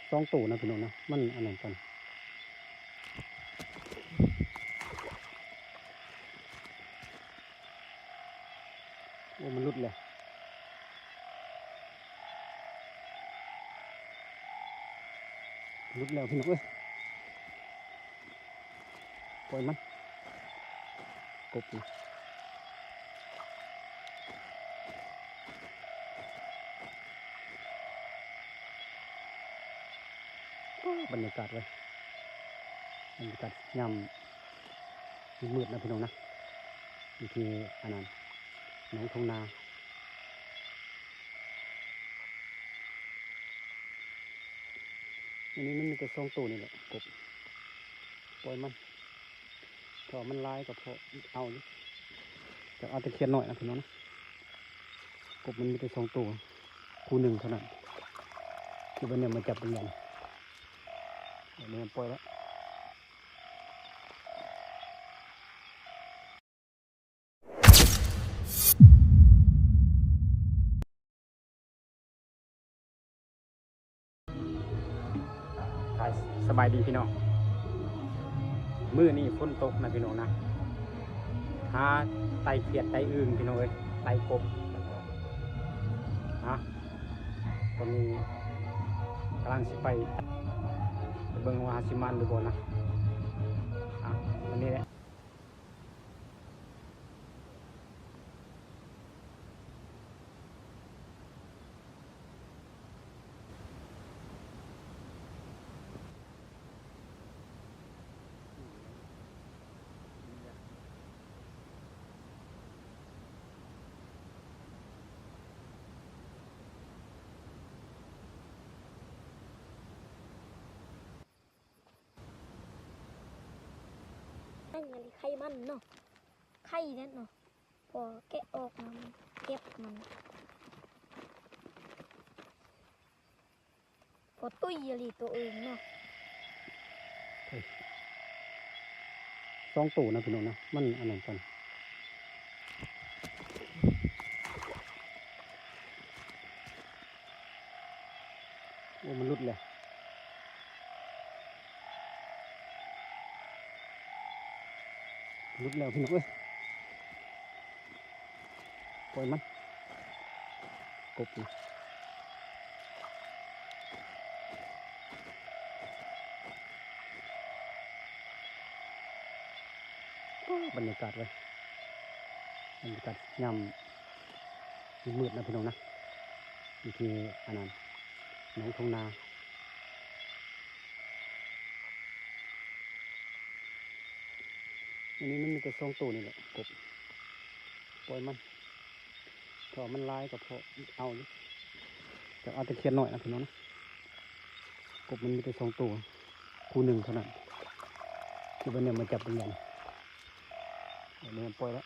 สองตัวนะพี่น้องนะมันอันนั้นกันโอ้มันรุดแล้วรุดแล้วพี่น้องเอ้ยปล่อยมันกบนะบรรยากาศเลยบรรยากาศยามมืดนะพี่น้องนะนี่คืออันนั้นน้องทงนาอันนี้มันมีแต่สองตัวนี่แหละกบปล่อยมันพอมันลายก็พอเอาจะเอาตะเคียนหน่อยนะพี่น้องนะกบมันมีแต่สองตัวคู่หนึ่งเท่านั้นที่วันนี้มาจับเป็นอย่างเดี๋ยวมันปล่อยแล้วสบายดีพี่น้องมื้อนี้ฝนตกนะพี่น้องนะหาไตเขียดไตอึ่งพี่น้องเอ้ยไตกบตอนนี้กำลังสิไปเบิ่งว่าสิมันหรือบ่นะวันนี้แหละอันนี้ไข่มันเนาะไข่นั่นเนาะพอแกะออกมันเก็บมันพอตุ้ยอะไรตัวเองเนาะสองตัวนะพี่น้องนะมันอันนั้นกันโอ้มันรุดแล้วรุดแล้วพี่น้องเอ้ยปล่อยมันกบนะบรรยากาศเลยบรรยากาศยามมืดนะพี่น้องนะนี่คืออันนั้นน้องทงนาอันนี้มันมีแต่สองตัวนี่แหละกบปล่อยมันพอมันลายก็พอเอาจะเอาตะเคียนหน่อยนะพี่น้องนะกบมันมีแต่สองตัวคู่หนึ่งเท่านั้นที่วันนี้มาจับเป็นอย่างเดี๋ยวมันปล่อยแล้ว